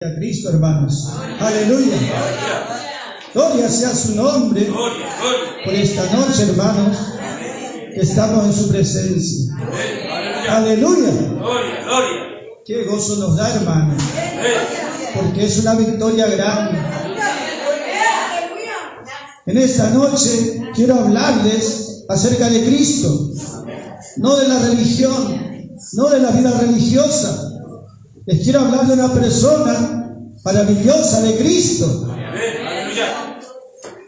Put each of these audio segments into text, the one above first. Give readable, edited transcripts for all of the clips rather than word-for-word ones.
A Cristo, hermanos. Aleluya. Gloria sea su nombre por esta noche, hermanos, que estamos en su presencia. Aleluya. Qué gozo nos da, hermanos, porque es una victoria grande. En esta noche quiero hablarles acerca de Cristo, no de la religión, no de la vida religiosa. Les quiero hablar de una persona maravillosa, de Cristo.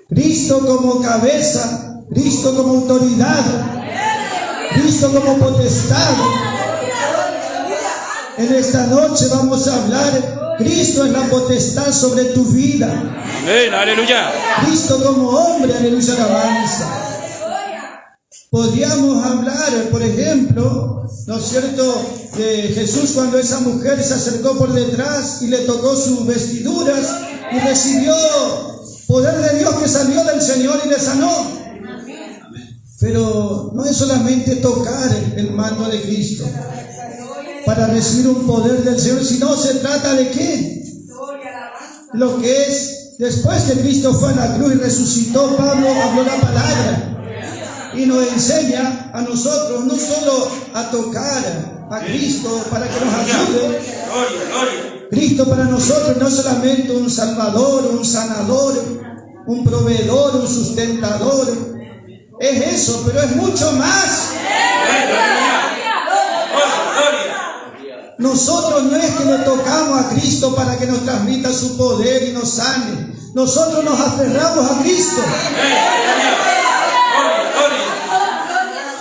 Cristo como cabeza, Cristo como autoridad, Cristo como potestad. En esta noche vamos a hablar, Cristo es la potestad sobre tu vida. Amén, aleluya. Cristo como hombre, aleluya, alabanza. Podríamos hablar, por ejemplo, ¿no es cierto?, de Jesús cuando esa mujer se acercó por detrás y le tocó sus vestiduras y recibió poder de Dios que salió del Señor y le sanó. Pero no es solamente tocar el manto de Cristo para recibir un poder del Señor, sino se trata de ¿qué? Lo que es, después que Cristo fue a la cruz y resucitó, Pablo habló la palabra y nos enseña a nosotros no solo a tocar a Cristo para que nos ayude. Cristo para nosotros no es solamente un salvador, un sanador, un proveedor, un sustentador. Es eso, pero es mucho más. Nosotros no es que le tocamos a Cristo para que nos transmita su poder y nos sane. Nosotros nos aferramos a Cristo.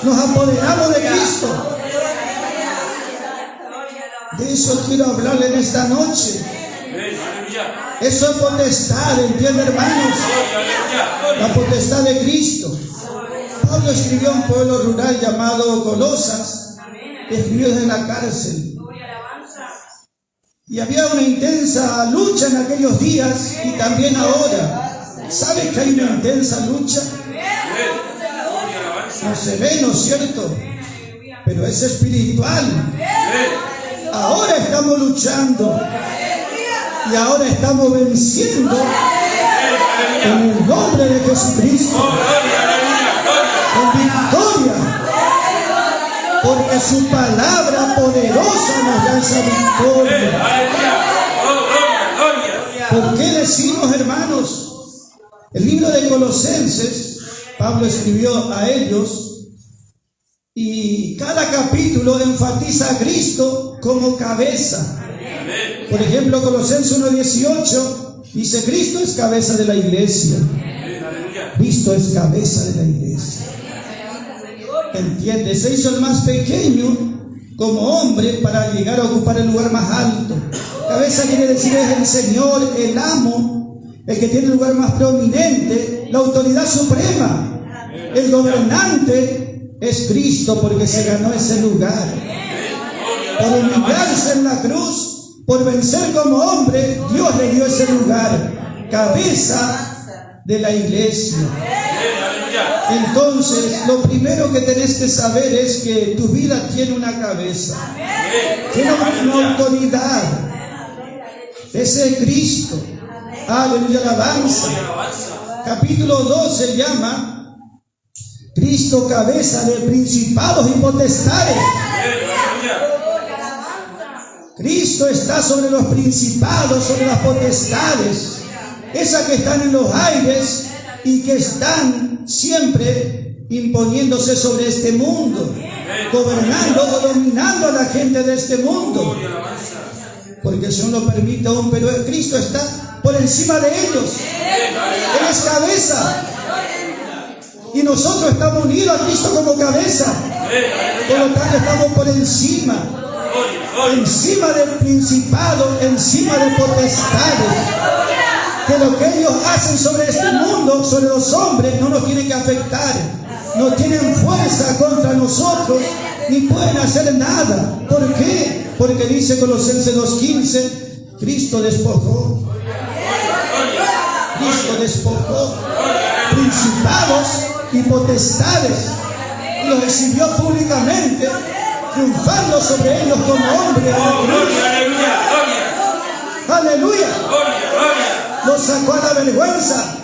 Nos apoderamos de Cristo. De eso quiero hablarle en esta noche. Eso es potestad, ¿entienden, hermanos? La potestad de Cristo. Pablo escribió a un pueblo rural llamado Colosas, escribió desde la cárcel. Y había una intensa lucha en aquellos días y también ahora. ¿Sabe que hay una intensa lucha? No se ve, ¿no es cierto? Pero es espiritual. Ahora estamos luchando y ahora estamos venciendo en el nombre de Jesucristo, con victoria, porque su palabra poderosa nos da esa victoria. ¿Por qué decimos, hermanos? El libro de Colosenses, Pablo escribió a ellos y cada capítulo enfatiza a Cristo como cabeza. Por ejemplo, Colosenses 1:18 dice: Cristo es cabeza de la iglesia. Cristo es cabeza de la iglesia. ¿Entiende? Se hizo el más pequeño como hombre para llegar a ocupar el lugar más alto. Cabeza quiere decir es el Señor, el amo, el que tiene el lugar más prominente, la autoridad suprema. El gobernante es Cristo porque se ganó ese lugar. Por humillarse en la cruz, por vencer como hombre, Dios le dio ese lugar. Cabeza de la iglesia. Entonces, lo primero que tenés que saber es que tu vida tiene una cabeza. Tiene una autoridad. Ese es Cristo. Aleluya, alabanza. Capítulo 2 se llama Cristo, cabeza de principados y potestades. Cristo está sobre los principados, sobre las potestades, esas que están en los aires y que están siempre imponiéndose sobre este mundo, gobernando o dominando a la gente de este mundo. Porque el Señor lo permite aún, pero Cristo está por encima de ellos. Él es cabeza. Y nosotros estamos unidos a Cristo como cabeza. Por lo tanto estamos por encima. Encima del principado, encima de potestades. Que lo que ellos hacen sobre este mundo, sobre los hombres, no nos tiene que afectar. No tienen fuerza contra nosotros, ni pueden hacer nada. ¿Por qué? Porque dice Colosenses 2:15, Cristo despojó. Cristo despojó principados y potestades, y los exhibió públicamente, triunfando sobre ellos como hombre. ¡Aleluya! Los sacó a la vergüenza.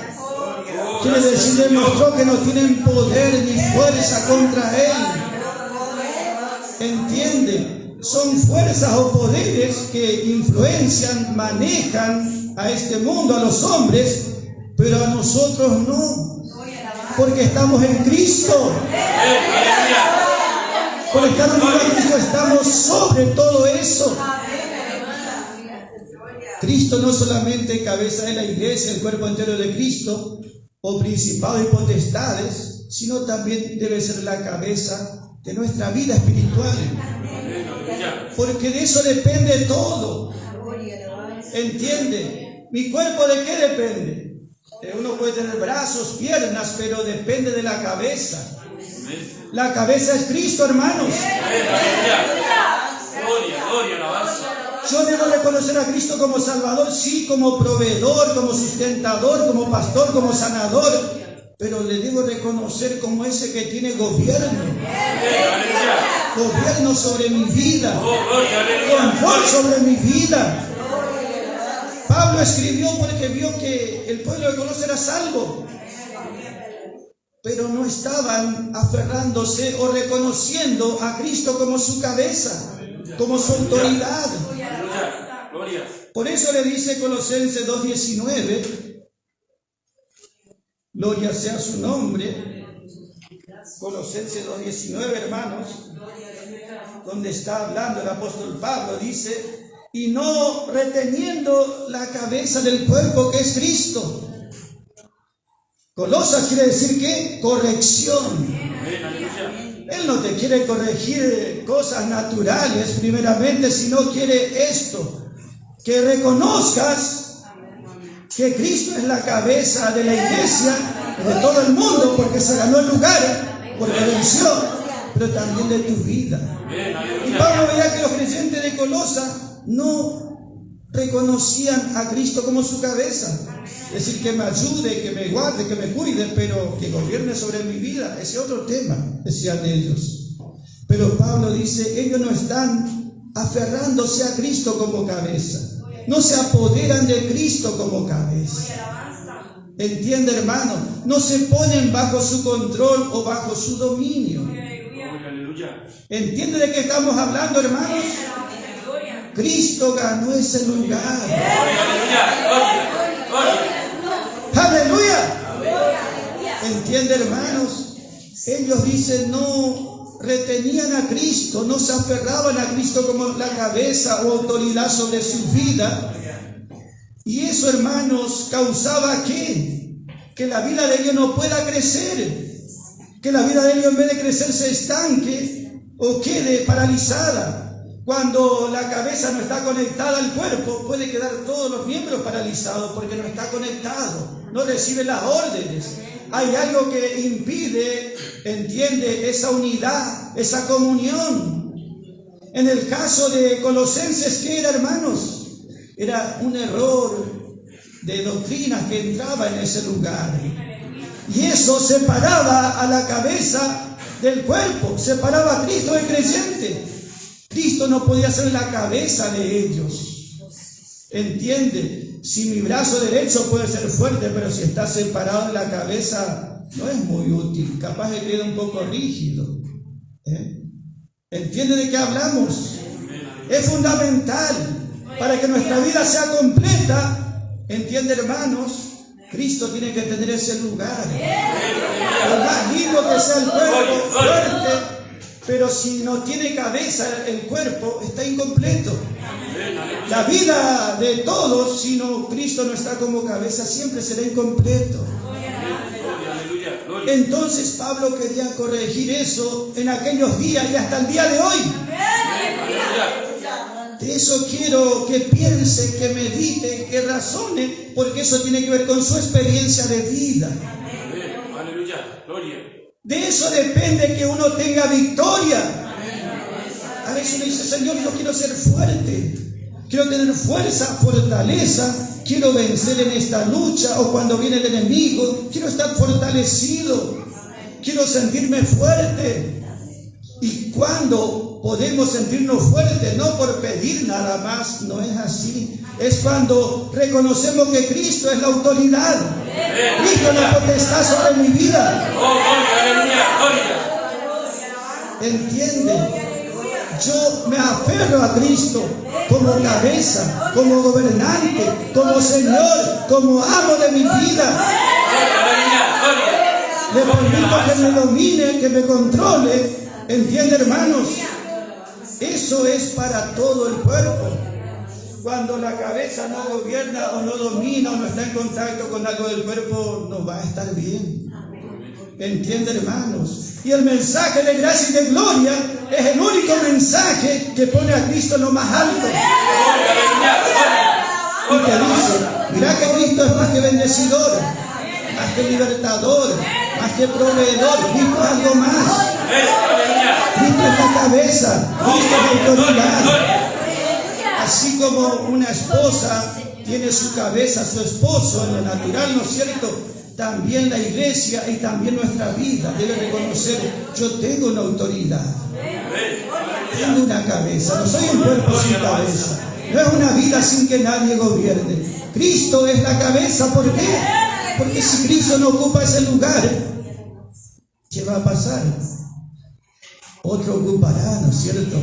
Quiere decir, demostró que no tienen poder ni fuerza contra él. ¿Entiende? Son fuerzas o poderes que influencian, manejan a este mundo, a los hombres, pero a nosotros no. Porque estamos en Cristo. Por estar unidos a Cristo estamos sobre todo eso. Cristo no solamente cabeza de la iglesia, el cuerpo entero de Cristo, o principados y potestades, sino también debe ser la cabeza de nuestra vida espiritual. Porque de eso depende todo. ¿Entiende? ¿Mi cuerpo de qué depende? Uno puede tener brazos, piernas, pero depende de la cabeza. La cabeza es Cristo, hermanos. Yo debo reconocer a Cristo como Salvador, sí, como proveedor, como sustentador, como pastor, como sanador, pero le debo reconocer como ese que tiene gobierno. Gobierno sobre mi vida. Control sobre mi vida. Pablo escribió porque vio que el pueblo de Colosas era salvo, pero no estaban aferrándose o reconociendo a Cristo como su cabeza, como su autoridad. Por eso le dice Colosenses 2:19, gloria sea su nombre. Colosenses 2:19, hermanos, donde está hablando el apóstol Pablo, dice: y no reteniendo la cabeza del cuerpo, que es Cristo. Colosas quiere decir que corrección. Él no te quiere corregir cosas naturales primeramente, sino quiere esto, que reconozcas que Cristo es la cabeza de la iglesia, de todo el mundo, porque se ganó el lugar por redención, pero también de tu vida. Y Pablo veía que los creyentes de Colosas no reconocían a Cristo como su cabeza. Es decir, que me ayude, que me guarde, que me cuide, pero que gobierne sobre mi vida. Ese otro tema, decían ellos. Pero Pablo dice, ellos no están aferrándose a Cristo como cabeza. No se apoderan de Cristo como cabeza. ¿Entiende, hermano? No se ponen bajo su control o bajo su dominio. ¿Entiende de qué estamos hablando, hermanos? Cristo ganó ese lugar. ¡Aleluya! ¿Entiende, hermanos? Ellos dicen, no retenían a Cristo, no se aferraban a Cristo como la cabeza o autoridad sobre su vida. Y eso, hermanos, causaba ¿qué? Que la vida de ellos no pueda crecer. Que la vida de ellos, en vez de crecer, se estanque o quede paralizada. Cuando la cabeza no está conectada al cuerpo, puede quedar todos los miembros paralizados porque no está conectado, no recibe las órdenes. Hay algo que impide, entiende, esa unidad, esa comunión. En el caso de Colosenses, ¿qué era, hermanos? Era un error de doctrina que entraba en ese lugar. Y eso separaba a la cabeza del cuerpo, separaba a Cristo del creyente. Cristo no podía ser la cabeza de ellos. ¿Entiende? Si mi brazo derecho puede ser fuerte, pero si está separado de la cabeza, no es muy útil. Capaz que queda un poco rígido. ¿Entiende de qué hablamos? Es fundamental para que nuestra vida sea completa. ¿Entiende, hermanos? Cristo tiene que tener ese lugar. Por más lindo que sea el cuerpo, fuerte, pero si no tiene cabeza el cuerpo, está incompleto. La vida de todos, si no Cristo no está como cabeza, siempre será incompleto. Entonces Pablo quería corregir eso en aquellos días y hasta el día de hoy. De eso quiero que piense, que medite, que razone, porque eso tiene que ver con su experiencia de vida. De eso depende que uno tenga victoria. A veces uno dice, Señor, yo quiero ser fuerte, quiero tener fuerza, fortaleza, quiero vencer en esta lucha, o cuando viene el enemigo, quiero estar fortalecido, quiero sentirme fuerte. Y cuando podemos sentirnos fuertes, no por pedir nada más, no es así, es cuando reconocemos que Cristo es la autoridad. Cristo es la potestad sobre mi vida. ¿Entiende? Yo me aferro a Cristo como cabeza, como gobernante, como Señor, como amo de mi vida. Le permito que me domine, que me controle. ¿Entiende, hermanos? Eso es para todo el cuerpo. Cuando la cabeza no gobierna o no domina o no está en contacto con algo del cuerpo, no va a estar bien. ¿Entiende, hermanos? Y el mensaje de gracia y de gloria es el único mensaje que pone a Cristo en lo más alto. Y te dice, mira que Cristo es más que bendecidor, más que libertador, más que proveedor. Cristo es algo más. Cristo es la cabeza, Cristo es la autoridad. Así como una esposa tiene su cabeza, su esposo en lo natural, ¿no es cierto? También la iglesia y también nuestra vida debe reconocer, yo tengo una autoridad, tengo una cabeza, no soy un cuerpo sin cabeza, no es una vida sin que nadie gobierne. Cristo es la cabeza. ¿Por qué? Porque si Cristo no ocupa ese lugar, ¿qué va a pasar? Otro ocupará, ¿no es cierto?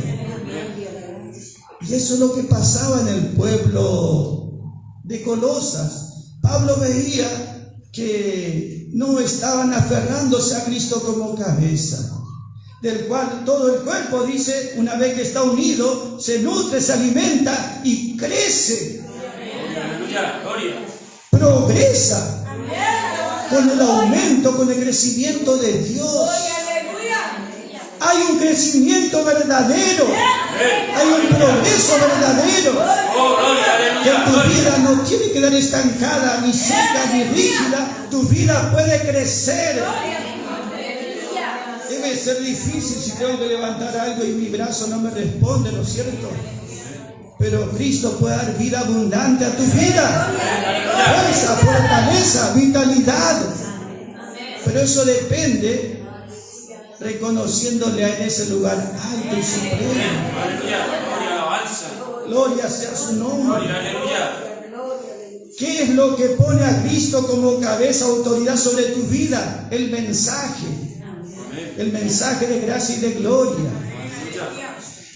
Y eso es lo que pasaba en el pueblo de Colosas. Pablo veía que no estaban aferrándose a Cristo como cabeza, del cual todo el cuerpo, dice, una vez que está unido, se nutre, se alimenta y crece, progresa con el aumento, con el crecimiento de Dios. Hay un crecimiento verdadero, hay un progreso verdadero, que tu vida no tiene que quedar estancada, ni seca, ni rígida. Tu vida puede crecer. Debe ser difícil si tengo que levantar algo y mi brazo no me responde, ¿no es cierto? Pero Cristo puede dar vida abundante a tu vida, fuerza, fortaleza, vitalidad. Pero eso depende reconociéndole en ese lugar alto y supremo. Gloria sea su nombre. ¿Qué es lo que pone a Cristo como cabeza, autoridad sobre tu vida? El mensaje de gracia y de gloria.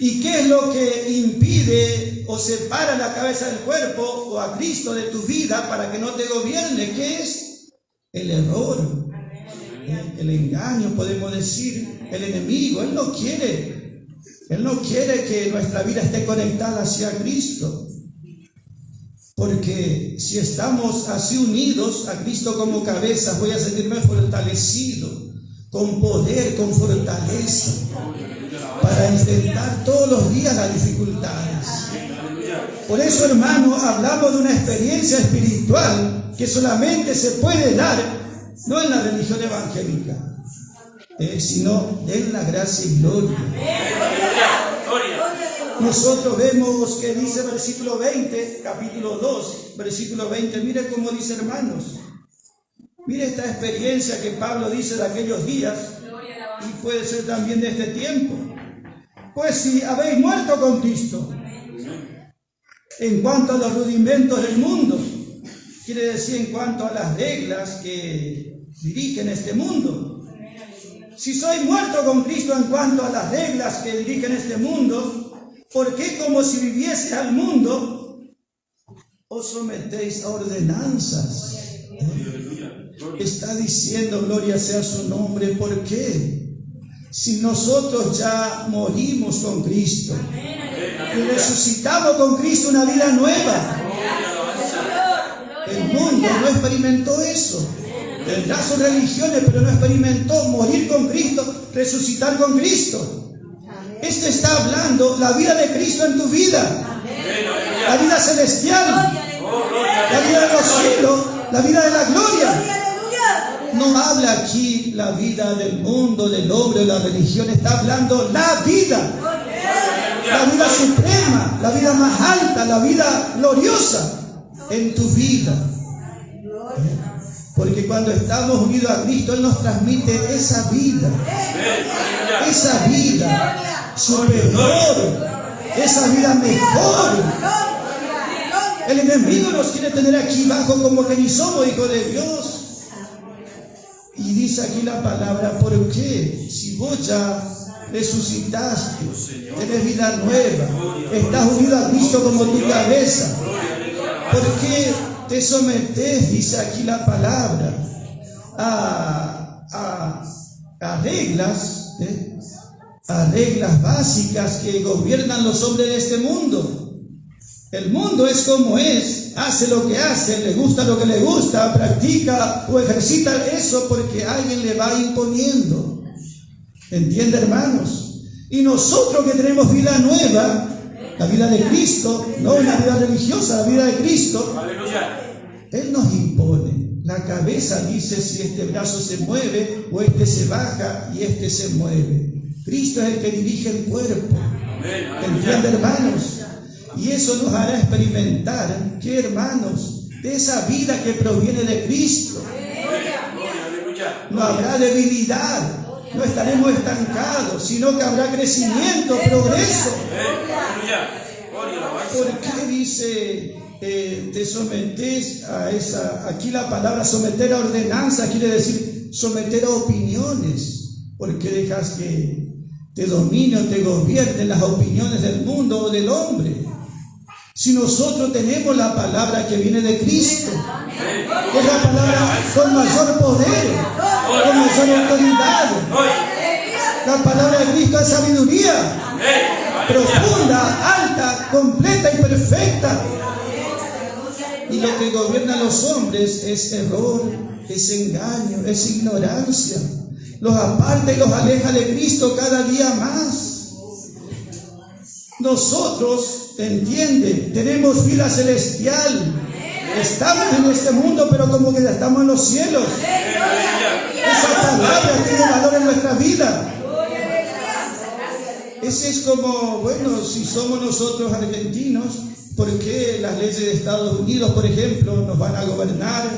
¿Y qué es lo que impide o separa la cabeza del cuerpo o a Cristo de tu vida para que no te gobierne? ¿Qué es? El error. El engaño, podemos decir, el enemigo. Él no quiere que nuestra vida esté conectada hacia Cristo, porque si estamos así unidos a Cristo como cabeza, voy a sentirme fortalecido, con poder, con fortaleza, para enfrentar todos los días las dificultades. Por eso, hermano, hablamos de una experiencia espiritual que solamente se puede dar no en la religión evangélica, sino en la gracia y gloria. Nosotros vemos que dice versículo 20, capítulo 2, versículo 20. Mire cómo dice, hermanos. Mire esta experiencia que Pablo dice de aquellos días, y puede ser también de este tiempo. Pues si habéis muerto con Cristo en cuanto a los rudimentos del mundo, quiere decir en cuanto a las reglas que dirigen este mundo. Si soy muerto con Cristo en cuanto a las reglas que dirigen este mundo, ¿por qué como si viviese al mundo os sometéis a ordenanzas? Está diciendo, gloria sea su nombre. ¿Por qué? Si nosotros ya morimos con Cristo y resucitamos con Cristo una vida nueva. El mundo no experimentó eso. Tendrá sus religiones, pero no experimentó morir con Cristo, resucitar con Cristo. Este está hablando la vida de Cristo en tu vida, la vida celestial, la vida de los cielos, la vida de la gloria. No habla aquí la vida del mundo, del hombre, de la religión. Está hablando la vida suprema, la vida más alta, la vida gloriosa en tu vida. Porque cuando estamos unidos a Cristo, Él nos transmite esa vida superior, esa vida mejor, El enemigo nos quiere tener aquí abajo como que ni somos hijos de Dios. Y dice aquí la palabra, ¿por qué? Si vos ya resucitaste, tenés vida nueva, estás unido a Cristo como tu cabeza, ¿por qué te sometés, dice aquí la palabra, a reglas, a reglas básicas que gobiernan los hombres de este mundo? El mundo es como es, hace lo que hace, le gusta lo que le gusta, practica o ejercita eso porque alguien le va imponiendo. ¿Entiende, hermanos? Y nosotros que tenemos vida nueva, la vida de Cristo, no una vida religiosa, la vida de Cristo, Él nos impone. La cabeza dice si este brazo se mueve o este se baja y este se mueve. Cristo es el que dirige el cuerpo. ¿Entiende, hermanos? Y eso nos hará experimentar, ¿qué, hermanos? De esa vida que proviene de Cristo. No habrá debilidad, no estaremos estancados, sino que habrá crecimiento, progreso. ¿Por qué dice te sometés a esa? Aquí la palabra someter a ordenanza quiere decir someter a opiniones. ¿Por qué dejas que te domine o te gobiernen las opiniones del mundo o del hombre? Si nosotros tenemos la palabra que viene de Cristo, es la palabra con mayor poder, con mayor autoridad. La palabra de Cristo es sabiduría, profunda, alta, completa y perfecta. Y lo que gobierna a los hombres es error, es engaño, es ignorancia. Los aparta y los aleja de Cristo cada día más. Nosotros, entiende, tenemos vida celestial. Estamos en este mundo, pero como que ya estamos en los cielos. Esa palabra tiene valor en nuestra vida. Ese es como, bueno, si somos nosotros argentinos, ¿por qué las leyes de Estados Unidos, por ejemplo, nos van a gobernar?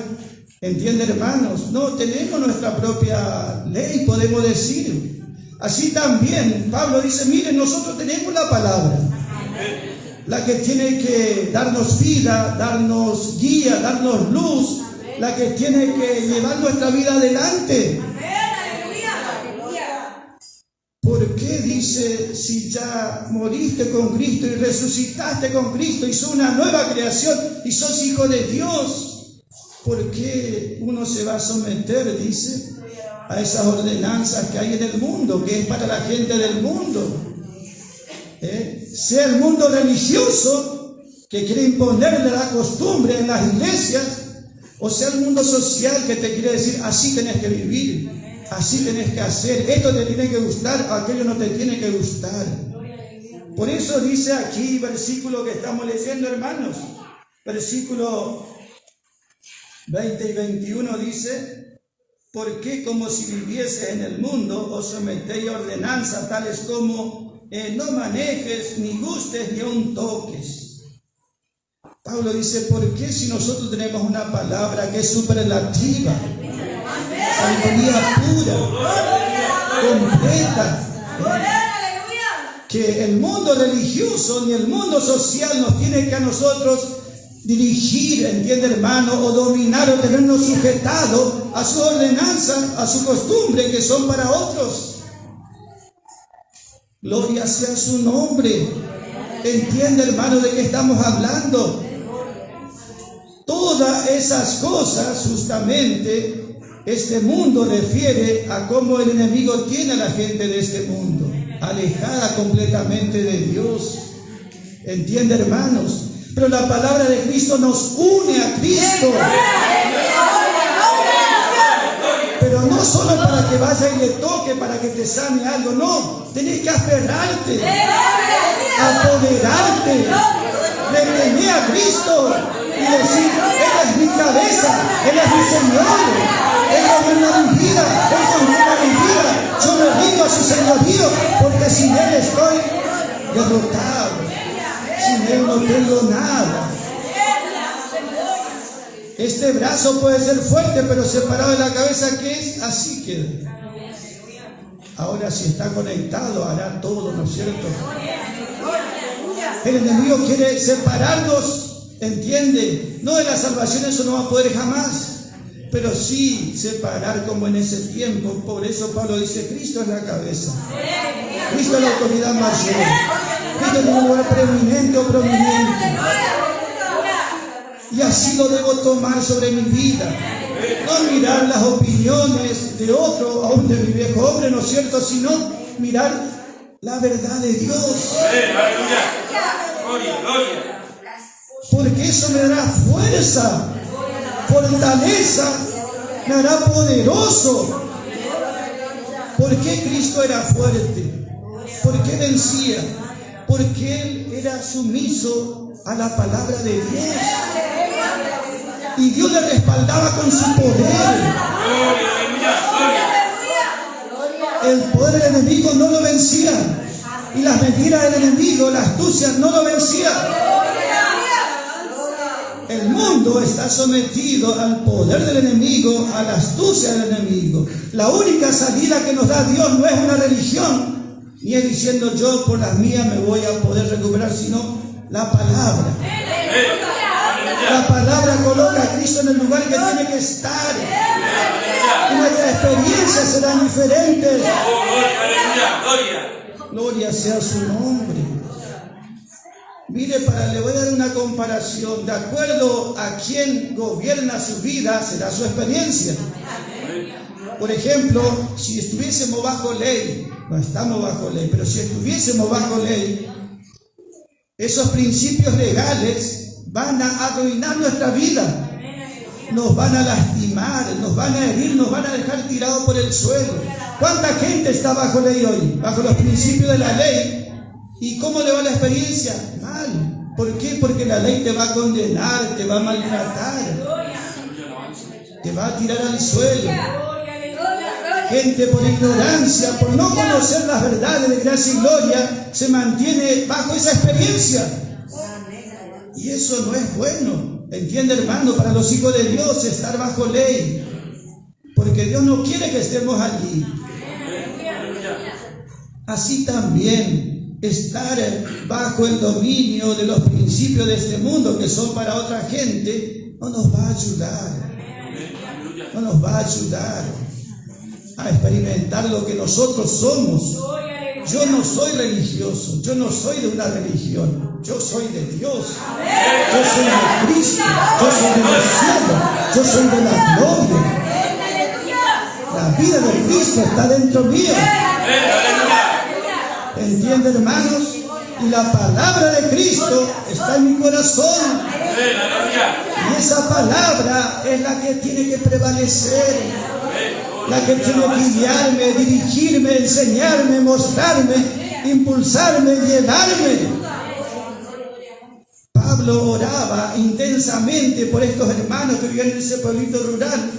¿Entiende, hermanos? No, tenemos nuestra propia ley, podemos decir. Así también, Pablo dice, miren, nosotros tenemos la palabra, la que tiene que darnos vida, darnos guía, darnos luz, la que tiene que llevar nuestra vida adelante. ¿Por qué dice, si ya moriste con Cristo y resucitaste con Cristo y sos una nueva creación y sos hijo de Dios? ¿Por qué uno se va a someter, dice, a esas ordenanzas que hay en el mundo, que es para la gente del mundo? Sea el mundo religioso que quiere imponerle la costumbre en las iglesias, o sea el mundo social que te quiere decir, así tenés que vivir, así tenés que hacer, esto te tiene que gustar, aquello no te tiene que gustar. Por eso dice aquí, versículo que estamos leyendo, hermanos, versículo 20 y 21 dice, porque como si viviese en el mundo, os sometéis a ordenanzas tales como no manejes, ni gustes, ni aun toques. Pablo dice, ¿por qué si nosotros tenemos una palabra que es superlativa, sabiduría pura, completa, que el mundo religioso ni el mundo social nos tiene que a nosotros dirigir, entiende, hermano, o dominar o tenernos sujetados a su ordenanza, a su costumbre, que son para otros? Gloria sea su nombre. Entiende, hermano, de qué estamos hablando. Todas esas cosas, justamente, este mundo refiere a cómo el enemigo tiene a la gente de este mundo, alejada completamente de Dios. Entiende, hermanos. Pero la palabra de Cristo nos une a Cristo. Pero no solo para que vaya y le toque, para que te sane algo, no. Tenés que aferrarte, apoderarte, retener a Cristo y decir, Él es mi cabeza, Él es mi Señor, Él gobierna mi vida, Él gobierna mi vida. Yo me rindo a su señorío, porque sin Él estoy derrotado, sin Él no tengo nada. Este brazo puede ser fuerte, pero separado de la cabeza, ¿qué es? Así queda. Ahora, si está conectado, hará todo, ¿no es cierto? El enemigo quiere separarnos ¿Entiende? No, de la salvación eso no va a poder jamás, pero sí separar como en ese tiempo. Por eso Pablo dice, Cristo es la cabeza, Cristo es la autoridad mayor, Cristo es un lugar preeminente o prominente. Y así lo debo tomar sobre mi vida. No mirar las opiniones de otro, aún de mi viejo hombre, ¿no es cierto? Sino mirar la verdad de Dios. Porque eso me dará fuerza, fortaleza, me hará poderoso. ¿Por qué Cristo era fuerte? ¿Por qué vencía? Porque Él era sumiso a la palabra de Dios. Y Dios le respaldaba con su poder. El poder del enemigo no lo vencía. Y las mentiras del enemigo, la astucia, no lo vencía. El mundo está sometido al poder del enemigo, a la astucia del enemigo. La única salida que nos da Dios no es una religión, ni es diciendo yo por las mías me voy a poder recuperar, sino la palabra. La palabra coloca a Cristo en el lugar que tiene que estar. Y nuestras experiencias serán diferentes. Gloria sea su nombre. Mire, le voy a dar una comparación. De acuerdo a quien gobierna su vida, será su experiencia. Por ejemplo, si estuviésemos bajo ley, no estamos bajo ley, pero si estuviésemos bajo ley, esos principios legales van a arruinar nuestra vida. Nos van a lastimar, nos van a herir, nos van a dejar tirados por el suelo. ¿Cuánta gente está bajo ley hoy? Bajo los principios de la ley. ¿Y cómo le va la experiencia? Mal. ¿Por qué? Porque la ley te va a condenar, te va a maltratar, te va a tirar al suelo. Gente por ignorancia, por no conocer las verdades de gracia y gloria, se mantiene bajo esa experiencia. Y eso no es bueno. ¿Entiende, hermano? Para los hijos de Dios estar bajo ley, porque Dios no quiere que estemos allí. Así también estar bajo el dominio de los principios de este mundo que son para otra gente no nos va a ayudar. No nos va a ayudar a experimentar lo que nosotros somos. Yo no soy religioso, yo no soy de una religión, yo soy de Dios, yo soy de Cristo, yo soy de los cielos, yo soy de la gloria. La vida de Cristo está dentro mío. ¿Entiende, hermanos? Y la palabra de Cristo está en mi corazón. Y esa palabra es la que tiene que prevalecer, la que tiene que guiarme, dirigirme, enseñarme, mostrarme, impulsarme, llevarme. Pablo oraba intensamente por estos hermanos que vivían en ese pueblito rural.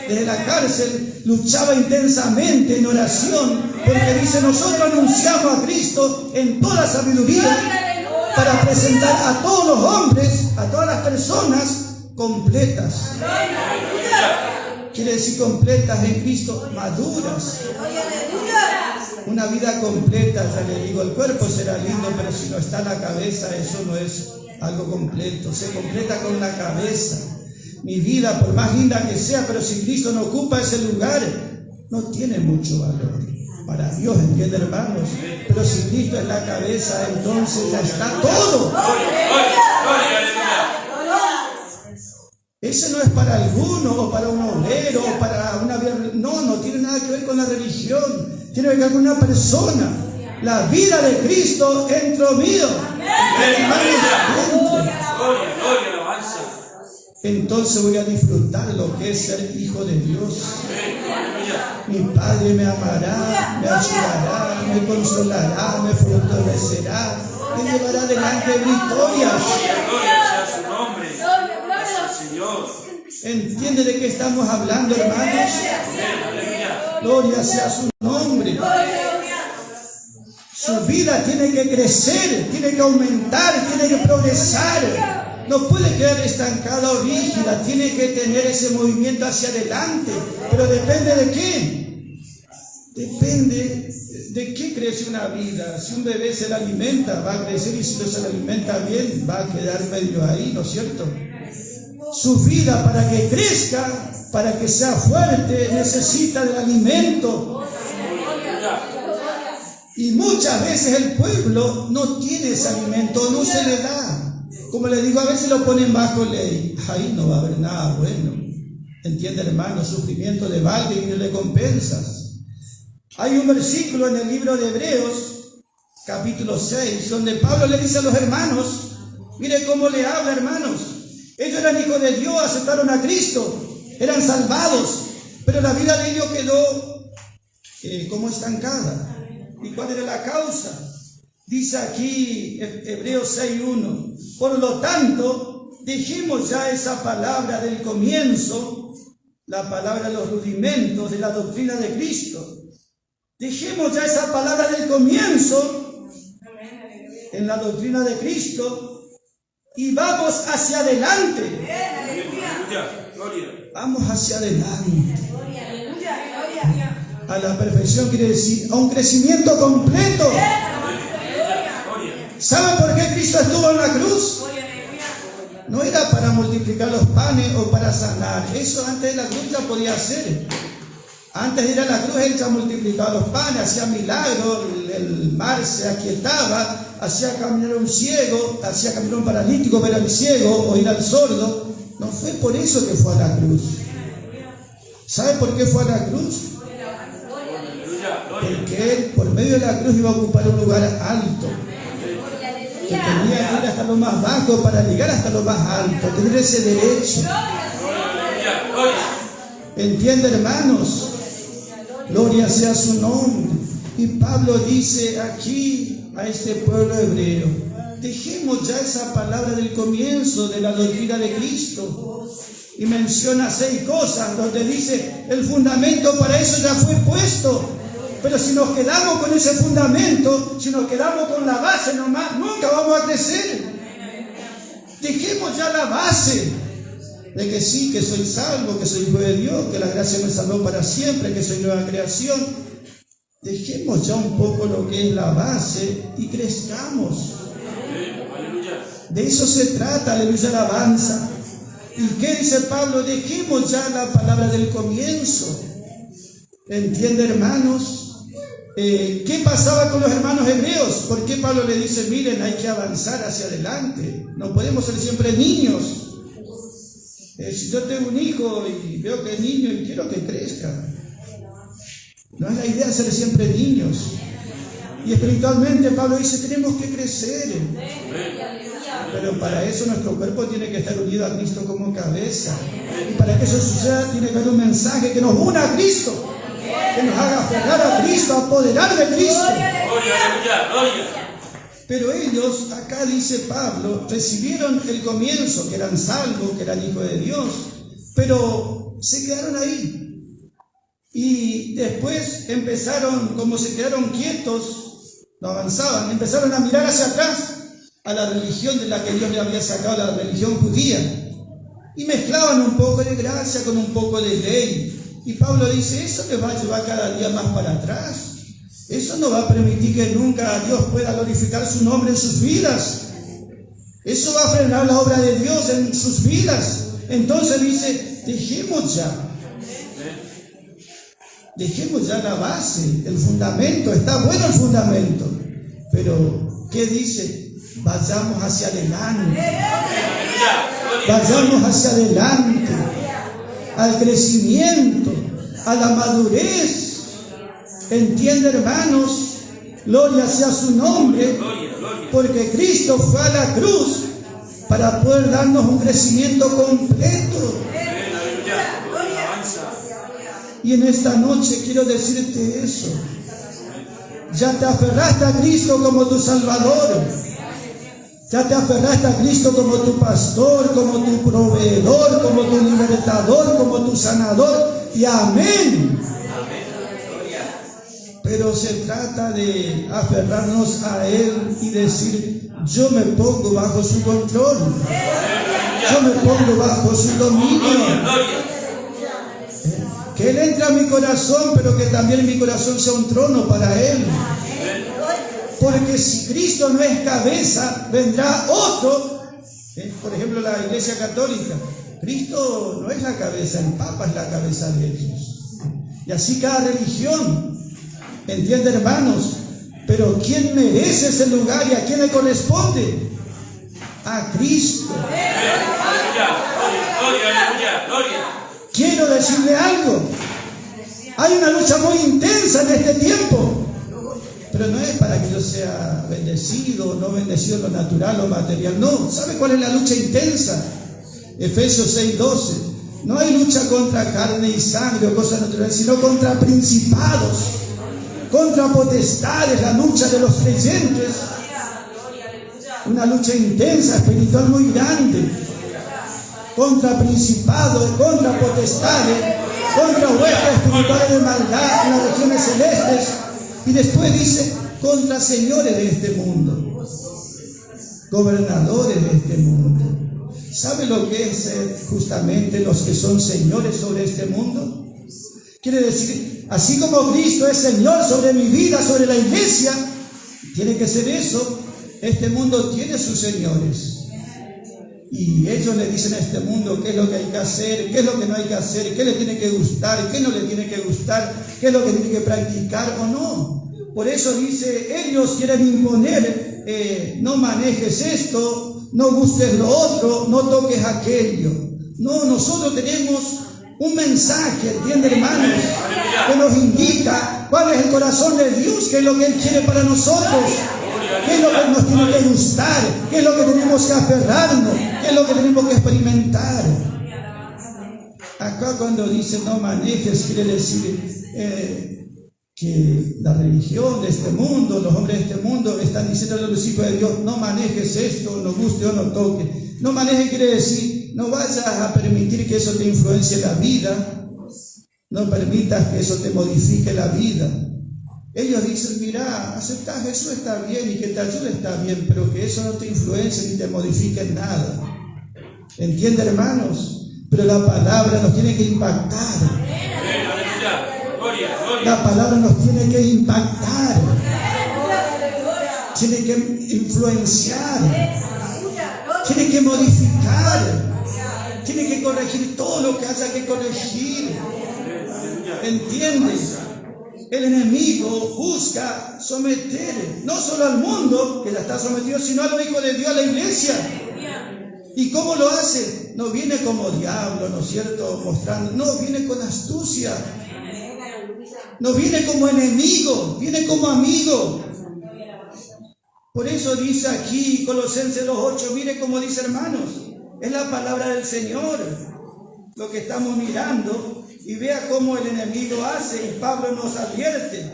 Desde la cárcel luchaba intensamente en oración, porque dice, nosotros anunciamos a Cristo en toda sabiduría para presentar a todos los hombres, a todas las personas completas. Quiere decir completas en Cristo, maduras. Una vida completa, ya le digo, el cuerpo será lindo, pero si no está la cabeza, eso no es algo completo. Se completa con la cabeza. Mi vida, por más linda que sea, pero si Cristo no ocupa ese lugar, no tiene mucho valor. Para Dios, ¿entiende, hermanos? Pero si Cristo es la cabeza, entonces ya está todo. Ese no es para alguno, o para un obrero, o para una... No tiene nada que ver con la religión. Tiene que ver con una persona. La vida de Cristo dentro mío. Entonces voy a disfrutar lo que es ser hijo de Dios. Mi Padre me amará, me ayudará, me consolará, me fortalecerá, me llevará adelante victorias. ¿Entiende de qué estamos hablando, hermanos? Gloria sea su nombre. Su vida tiene que crecer, tiene que aumentar, tiene que progresar. No puede quedar estancada o rígida, tiene que tener ese movimiento hacia adelante. Pero depende de qué? Depende ¿de qué crece una vida? Si un bebé se la alimenta, va a crecer, y si no se la alimenta bien, va a quedar medio ahí, ¿no es cierto? Su vida, para que crezca, para que sea fuerte, necesita del alimento. Y muchas veces el pueblo no tiene ese alimento, no se le da. Como le digo, a veces lo ponen bajo ley. Ahí no va a haber nada bueno. ¿Entiende, hermano? Sufrimiento de balde y recompensas. Hay un versículo en el libro de Hebreos, capítulo 6, donde Pablo le dice a los hermanos, mire cómo le habla, hermanos. Ellos eran hijos de Dios, aceptaron a Cristo, eran salvados, pero la vida de ellos quedó como estancada. ¿Y cuál era la causa? Dice aquí Hebreos 6:1, por lo tanto, dejemos ya esa palabra del comienzo, la palabra de los rudimentos de la doctrina de Cristo. Dejemos ya esa palabra del comienzo en la doctrina de Cristo y vamos hacia adelante. Vamos hacia adelante. A la perfección quiere decir a un crecimiento completo. ¿Sabe por qué Cristo estuvo en la cruz? No era para multiplicar los panes o para sanar. Eso antes de la cruz ya podía hacer. Antes de ir a la cruz él ya multiplicaba los panes, hacía milagros, el mar se aquietaba, hacía caminar a un ciego, hacía caminar a un paralítico, ver al ciego, oír al sordo. No fue por eso que fue a la cruz. ¿Sabe por qué fue a la cruz? Porque él por medio de la cruz iba a ocupar un lugar alto, que tenía que ir hasta lo más bajo para llegar hasta lo más alto, tener ese derecho. ¿Entiende, hermanos? Gloria sea su nombre. Y Pablo dice aquí a este pueblo hebreo, dejemos ya esa palabra del comienzo de la doctrina de Cristo. Y menciona 6 cosas donde dice el fundamento para eso ya fue puesto. Pero si nos quedamos con ese fundamento, si nos quedamos con la base nomás, nunca vamos a crecer. Dejemos ya la base de que sí, que soy salvo, que soy hijo de Dios, que la gracia me salvó para siempre, que soy nueva creación. Dejemos ya un poco lo que es la base y crezcamos. De eso se trata, aleluya, alabanza. ¿Y qué dice Pablo? Dejemos ya la palabra del comienzo. ¿Entiende, hermanos? ¿Qué pasaba con los hermanos hebreos? ¿Por qué Pablo le dice, miren, hay que avanzar hacia adelante? No podemos ser siempre niños. Si yo tengo un hijo y veo que es niño y quiero que crezca. No es la idea ser siempre niños. Y espiritualmente Pablo dice, tenemos que crecer. Pero para eso nuestro cuerpo tiene que estar unido a Cristo como cabeza. Y para que eso suceda tiene que haber un mensaje que nos una a Cristo, que nos haga aferrar a Cristo, apoderar de Cristo. Pero ellos, acá dice Pablo, recibieron el comienzo, que eran salvos, que eran hijos de Dios, pero se quedaron ahí. Y después empezaron, como se quedaron quietos, no avanzaban, empezaron a mirar hacia atrás, a la religión de la que Dios le había sacado, la religión judía, y mezclaban un poco de gracia con un poco de ley. Y Pablo dice, eso les va a llevar cada día más para atrás. Eso no va a permitir que nunca Dios pueda glorificar su nombre en sus vidas. Eso va a frenar la obra de Dios en sus vidas. Entonces dice, dejemos ya la base, el fundamento. Está bueno el fundamento, pero ¿qué dice? Vayamos hacia adelante. Vayamos hacia adelante, al crecimiento, a la madurez. ¿Entiende, hermanos? Gloria sea su nombre, porque Cristo fue a la cruz para poder darnos un crecimiento completo. Y en esta noche quiero decirte eso. Ya te aferraste a Cristo como tu Salvador. Ya te aferraste a Cristo como tu pastor, como tu proveedor, como tu libertador, como tu sanador. Y amén. Pero se trata de aferrarnos a Él y decir, yo me pongo bajo su control. Yo me pongo bajo su dominio. Que Que Él entre a mi corazón, pero que también mi corazón sea un trono para Él. Porque si Cristo no es cabeza, vendrá otro. Por ejemplo, la Iglesia Católica. Cristo no es la cabeza, el Papa es la cabeza de ellos. Y así cada religión. ¿Entiende, hermanos? Pero ¿quién merece ese lugar y a quién le corresponde? A Cristo. Quiero decirle algo. Hay una lucha muy intensa en este tiempo. Pero no es para que yo sea bendecido o no bendecido en lo natural o material. No. ¿Sabe cuál es la lucha intensa? Efesios 6:12. No hay lucha contra carne y sangre o cosas naturales, sino contra principados, contra potestades, la lucha de los creyentes. Una lucha intensa, espiritual muy grande. Contra principados, contra potestades, contra huestes espirituales de maldad en las regiones celestes. Y después dice, contra señores de este mundo, gobernadores de este mundo. ¿Sabe lo que es justamente los que son señores sobre este mundo? Quiere decir, así como Cristo es Señor sobre mi vida, sobre la iglesia, tiene que ser eso. Este mundo tiene sus señores. Y ellos le dicen a este mundo qué es lo que hay que hacer, qué es lo que no hay que hacer, qué le tiene que gustar, qué no le tiene que gustar, qué es lo que tiene que practicar o no. Por eso dice, ellos quieren imponer, no manejes esto, no gustes lo otro, no toques aquello. No, nosotros tenemos un mensaje, ¿entiende, hermanos? Que nos indica cuál es el corazón de Dios, qué es lo que Él quiere para nosotros. ¿Qué es lo que nos tiene que gustar? ¿Qué es lo que tenemos que aferrarnos? ¿Qué es lo que tenemos que experimentar? Acá cuando dice no manejes, quiere decir que la religión de este mundo, los hombres de este mundo están diciendo a los hijos de Dios, no manejes esto, no guste o no toque. No manejes quiere decir, no vayas a permitir que eso te influencie la vida. No permitas que eso te modifique la vida. Ellos dicen, mira, aceptar a Jesús está bien y que te ayude está bien, pero que eso no te influencie ni te modifique en nada. ¿Entiende, hermanos? Pero la palabra nos tiene que impactar. La palabra nos tiene que impactar. Tiene que influenciar. Tiene que modificar. Tiene que corregir todo lo que haya que corregir. ¿Entiendes? El enemigo busca someter no solo al mundo, que ya está sometido, sino a los hijos de Dios, a la iglesia. ¿Y cómo lo hace? No viene como diablo, ¿no es cierto? Mostrando, no, viene con astucia. No viene como enemigo, viene como amigo. Por eso dice aquí Colosenses 2:8, mire cómo dice, hermanos, es la palabra del Señor lo que estamos mirando. Y vea cómo el enemigo hace, y Pablo nos advierte.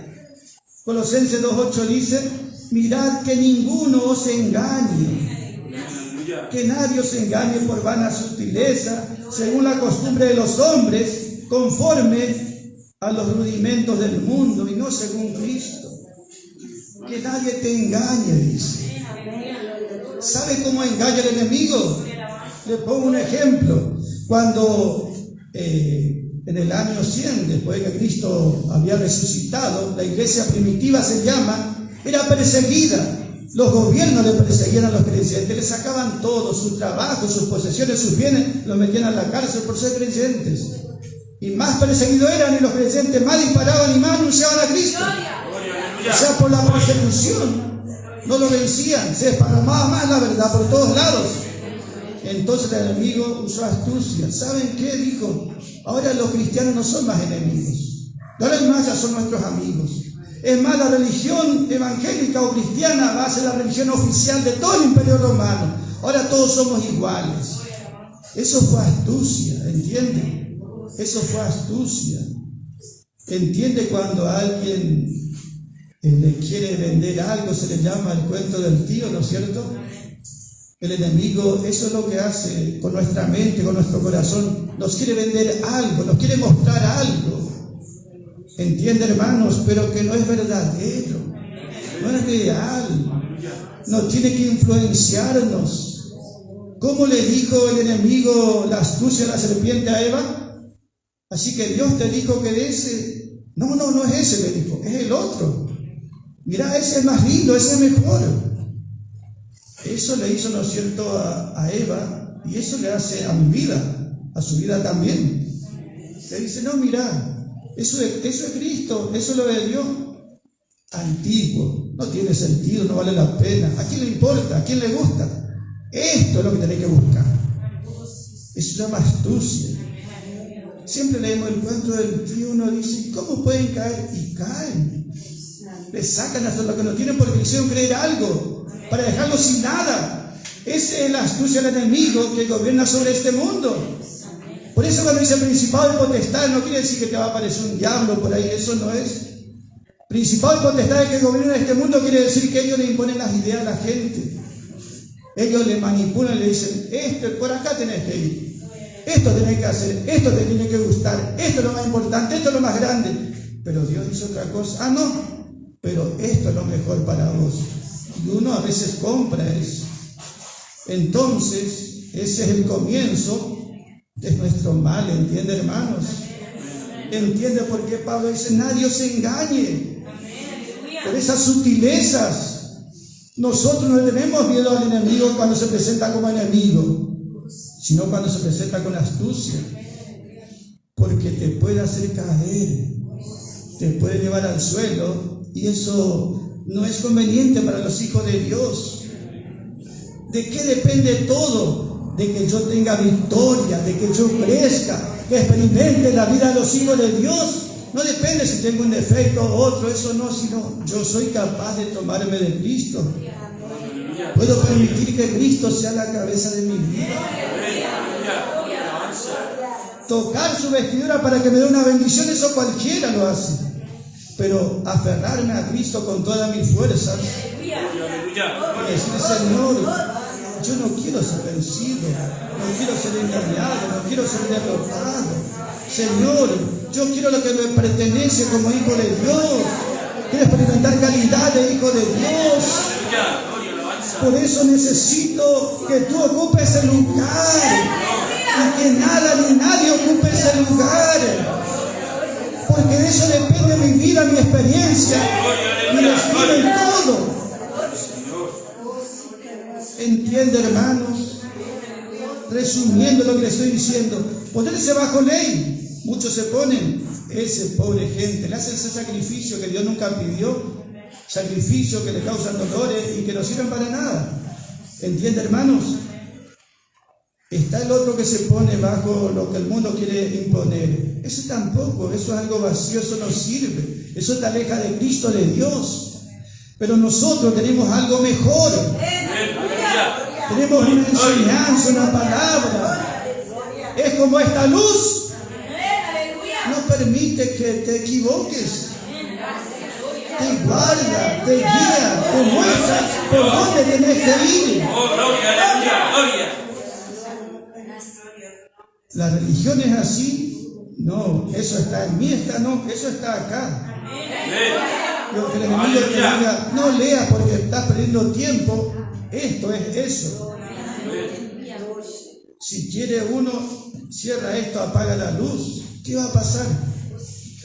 Colosenses 2:8 dice, mirad que ninguno os engañe, que nadie os engañe por vana sutileza, según la costumbre de los hombres, conforme a los rudimentos del mundo y no según Cristo. Que nadie te engañe, dice. ¿Sabe cómo engaña el enemigo? Le pongo un ejemplo. Cuando en el año 100, después de que Cristo había resucitado, la iglesia primitiva era perseguida. Los gobiernos le perseguían a los creyentes, le sacaban todo, su trabajo, sus posesiones, sus bienes, los metían a la cárcel por ser creyentes. Y más perseguidos eran, y los creyentes más disparaban y más anunciaban a Cristo. O sea, por la persecución no lo vencían, se desparramaba más la verdad por todos lados. Entonces el enemigo usó astucia. ¿Saben qué dijo? Ahora los cristianos no son más enemigos. Ahora más ya son nuestros amigos. Es más, la religión evangélica o cristiana va a ser la religión oficial de todo el Imperio Romano. Ahora todos somos iguales. Eso fue astucia, ¿entiende? Eso fue astucia. ¿Entiende cuando a alguien le quiere vender algo, se le llama el cuento del tío, ¿no es cierto? El enemigo, eso es lo que hace con nuestra mente, con nuestro corazón. Nos quiere vender algo, nos quiere mostrar algo. ¿Entiende, hermanos? Pero que no es verdadero, no es real. Nos tiene que influenciarnos. ¿Cómo le dijo el enemigo la astucia de la serpiente a Eva? Así que Dios te dijo que ese, no es ese, me dijo, es el otro. Mirá, ese es más lindo, ese es mejor. Eso le hizo, ¿no es cierto?, a Eva, y eso le hace a mi vida, a su vida también. Le dice, no, mirá, eso es Cristo, eso lo ve Dios. Antiguo, no tiene sentido, no vale la pena. ¿A quién le importa? ¿A quién le gusta? Esto es lo que tenés que buscar. Eso se llama astucia. Siempre leemos el cuento del tío, uno dice, ¿cómo pueden caer? Y caen. Le sacan hasta lo que no tienen porque le hicieron creer algo, para dejarlo sin nada. Esa es la astucia del enemigo que gobierna sobre este mundo. Por eso cuando dice principado y potestad, no quiere decir que te va a aparecer un diablo por ahí, eso no es. Principado y potestad que gobierna este mundo quiere decir que ellos le imponen las ideas a la gente. Ellos le manipulan y le dicen, por acá tenés que ir, esto tenés que hacer, esto te tiene que gustar, esto es lo más importante, esto es lo más grande. Pero Dios dice otra cosa, no, pero esto es lo mejor para vos. Y uno a veces compra eso. Entonces, ese es el comienzo de nuestro mal, ¿entiende, hermanos? ¿Entiende por qué Pablo dice, nadie os engañe? Por esas sutilezas. Nosotros no le tenemos miedo al enemigo cuando se presenta como enemigo, sino cuando se presenta con astucia, porque te puede hacer caer, te puede llevar al suelo, y eso no es conveniente para los hijos de Dios. ¿De qué depende todo? De que yo tenga victoria, de que yo crezca, que experimente la vida de los hijos de Dios. No depende si tengo un defecto o otro, eso no, sino yo soy capaz de tomarme de Cristo. Puedo permitir que Cristo sea la cabeza de mi vida. Tocar su vestidura para que me dé una bendición, eso cualquiera lo hace. Pero aferrarme a Cristo con todas mis fuerzas y decir, Señor, yo no quiero ser vencido, no quiero ser engañado, no quiero ser derrotado. Señor, yo quiero lo que me pertenece como hijo de Dios. Quiero experimentar calidad de hijo de Dios. Por eso necesito que tú ocupes el lugar y que nada ni nadie ocupe ese lugar. Porque de eso depende mi vida, mi experiencia, mi destino y todo. ¿Entiende, hermanos? Resumiendo lo que le estoy diciendo, ponerse bajo ley. Muchos se ponen, ese pobre gente, le hacen ese sacrificio que Dios nunca pidió, sacrificio que le causan dolores y que no sirven para nada. ¿Entiende, hermanos? Está el otro que se pone bajo lo que el mundo quiere imponer. Eso tampoco, eso es algo vacío, eso no sirve. Eso te aleja de Cristo, de Dios. Pero nosotros tenemos algo mejor. Tenemos una enseñanza, una palabra. Es como esta luz. No permite que te equivoques. Te guarda, te guía, te muestra por dónde tienes que ir. La religión es así. No, eso está en mí, eso está acá. Lo que el enemigo te diga, no leas porque estás perdiendo tiempo. Esto es eso. Si quiere uno, cierra esto, apaga la luz. ¿Qué va a pasar?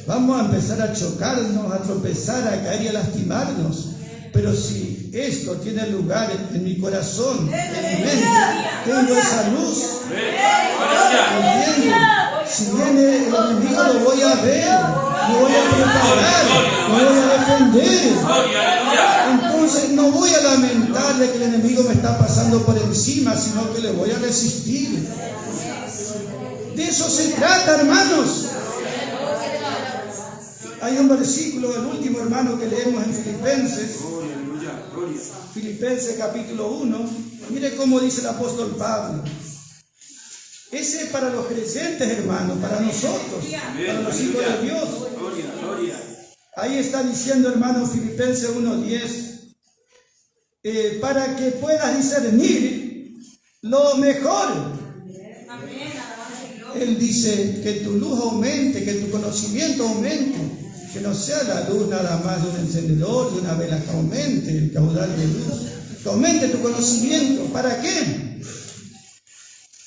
Vamos a empezar a chocarnos, a tropezar, a caer y a lastimarnos. Pero si esto tiene lugar en mi corazón, en mi mente, tengo esa luz. ¿Entienden? Si viene el enemigo lo voy a ver, lo voy a preparar, lo voy a defender. Entonces no voy a lamentar de que el enemigo me está pasando por encima, sino que le voy a resistir. De eso se trata, hermanos. Hay un versículo, el último, hermano, que leemos en Filipenses capítulo 1. Mire cómo dice el apóstol Pablo. Ese es para los creyentes, hermanos, para nosotros, para los hijos de Dios. Ahí está diciendo, hermano, Filipenses 1:10, para que puedas discernir lo mejor. Él dice que tu luz aumente, que tu conocimiento aumente, que no sea la luz nada más de un encendedor, de una vela, que aumente el caudal de luz, que aumente tu conocimiento. ¿Para qué?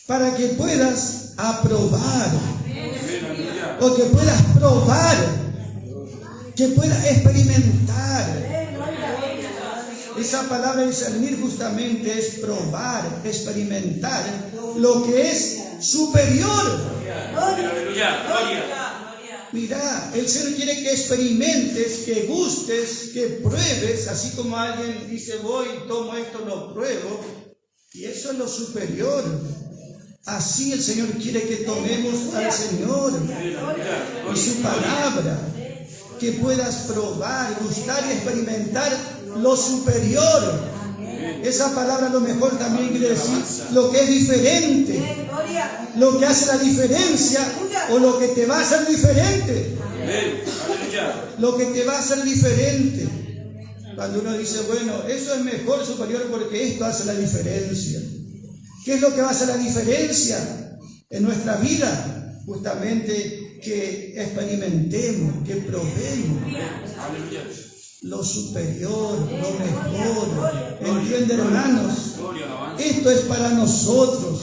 Para que puedas aprobar o que puedas probar, que puedas experimentar. Esa palabra discernir justamente es probar, experimentar lo que es superior. Mira, el Señor quiere que experimentes, que gustes, que pruebes, así como alguien dice, voy, tomo esto, lo pruebo, y eso es lo superior. Así el Señor quiere que tomemos al Señor y su palabra, que puedas probar, gustar y experimentar lo superior. Esa palabra a lo mejor también quiere decir lo que es diferente, lo que hace la diferencia o lo que te va a hacer diferente. Lo que te va a hacer diferente. Cuando uno dice, bueno, eso es mejor, superior, porque esto hace la diferencia. ¿Qué es lo que va a hacer la diferencia en nuestra vida? Justamente que experimentemos, que probemos lo superior, lo mejor. ¿Entienden, hermanos? Esto es para nosotros.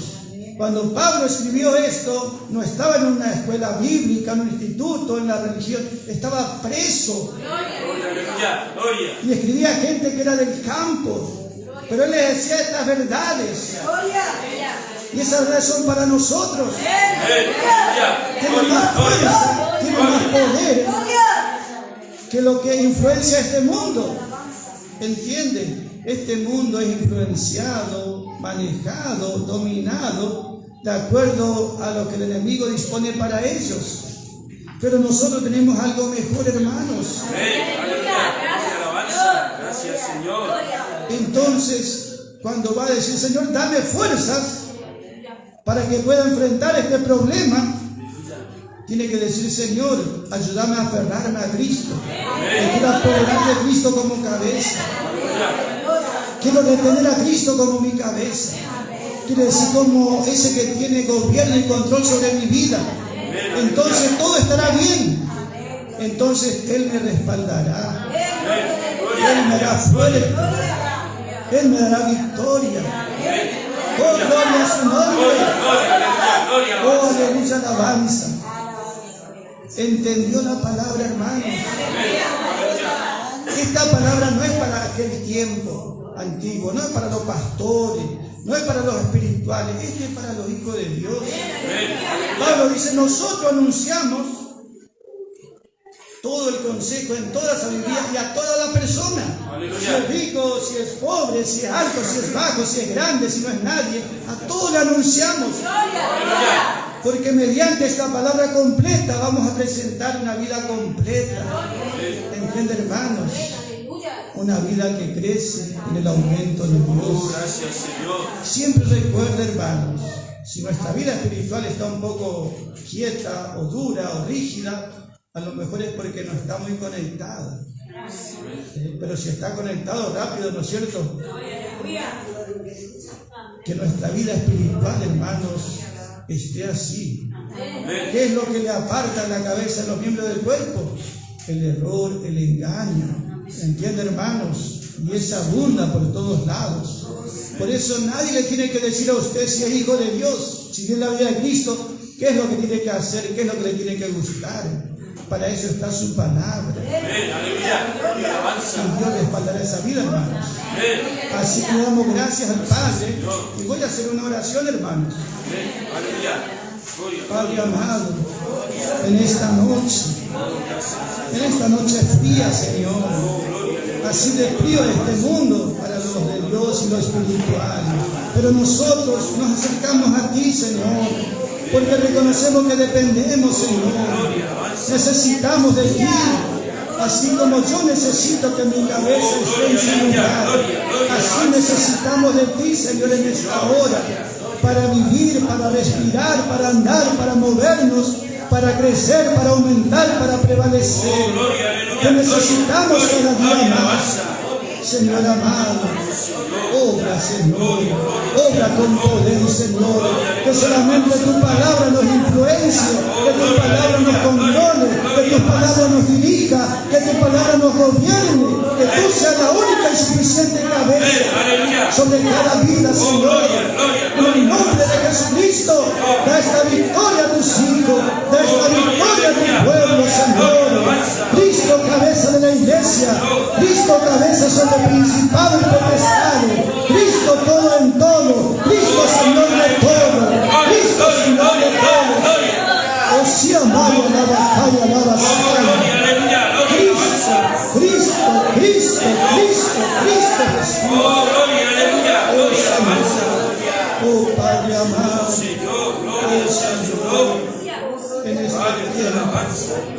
Cuando Pablo escribió esto, no estaba en una escuela bíblica, en un instituto, en la religión, estaba preso. Y escribía a gente que era del campo. Pero él les decía estas verdades. Y esas verdades son para nosotros. Tienen más fuerza, tienen más poder que lo que influencia este mundo. ¿Entienden? Este mundo es influenciado, manejado, dominado de acuerdo a lo que el enemigo dispone para ellos. Pero nosotros tenemos algo mejor, hermanos. Gracias, Señor. Entonces, cuando va a decir, Señor, dame fuerzas para que pueda enfrentar este problema, tiene que decir, Señor, ayúdame a aferrarme a Cristo. Quiero apoderar de Cristo como cabeza. Quiero retener a Cristo como mi cabeza. Quiere decir como ese que tiene gobierno y control sobre mi vida. Entonces todo estará bien. Entonces Él me respaldará. Él me dará fuerte. Él me dará victoria. Oh, gloria a su nombre. Oh, aleluya, alabanza. ¿Entendió la palabra, hermanos? Esta palabra no es para aquel tiempo antiguo, no es para los pastores, no es para los espirituales, este es para los hijos de Dios. Pablo dice, nosotros anunciamos todo el consejo en toda sabiduría y a toda la persona. Si es rico, si es pobre, si es alto, si es bajo, si es grande, si no es nadie, a todos le anunciamos. Porque mediante esta palabra completa vamos a presentar una vida completa. ¿Entienden, hermanos? Una vida que crece en el aumento de Dios. Gracias, Señor. Siempre recuerda, hermanos, si nuestra vida espiritual está un poco quieta o dura o rígida, a lo mejor es porque no está muy conectada. Pero si está conectado rápido, ¿no es cierto? Que nuestra vida espiritual, hermanos, esté así. ¿Qué es lo que le aparta la cabeza a los miembros del cuerpo? El error, el engaño. ¿Entienden, hermanos? Y eso abunda por todos lados. Por eso nadie le tiene que decir a usted si es hijo de Dios, si tiene la vida de Cristo, qué es lo que tiene que hacer, qué es lo que le tiene que gustar. Para eso está su palabra. Y Dios respaldará esa vida, hermanos. Así que damos gracias al Padre. Y voy a hacer una oración, hermanos. Padre amado, en esta noche fría, Señor, así de frío este mundo para los de Dios y lo espiritual. Pero nosotros nos acercamos a ti, Señor, porque reconocemos que dependemos, Señor. Necesitamos de ti, así como yo necesito que mi cabeza esté en su lugar. Así necesitamos de ti, Señor, en esta hora, para vivir, para respirar, para andar, para movernos, para crecer, para aumentar, para prevalecer. Te necesitamos cada día más. Señor amado, obra, Señor, obra con poder, Señor, que solamente tu palabra nos influencie, que tu palabra nos controle, que tu palabra nos dirija, que tu palabra nos gobierne, que tú seas la única y suficiente cabeza sobre cada vida, Señor. En el nombre de Jesucristo, da esta victoria a tus hijos, da esta victoria a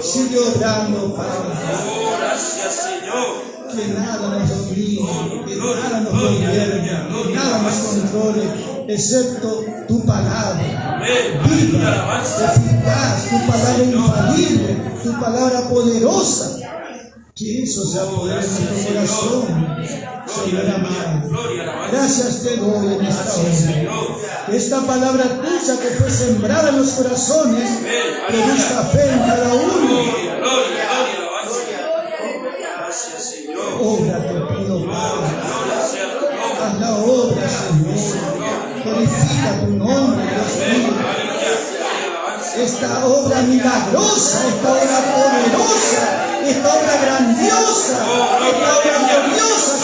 Sigue obrando, Padre. Oh, gracias, Señor. Que nada nos domine, que nada nos gobierne, que nada nos controle, excepto tu palabra. Viva, eficaz, tu palabra infalible, tu palabra poderosa. Que eso se apodere en nuestro corazón, Señor amado. Gracias te doy en esta hora. Esta palabra tuya que fue sembrada en los corazones, produzca fe en cada uno. Obra, te pido, Padre. Haz la obra, Señor. Glorifica tu nombre, Dios mío. Esta obra milagrosa, esta obra poderosa, esta obra grandiosa, esta obra gloriosa,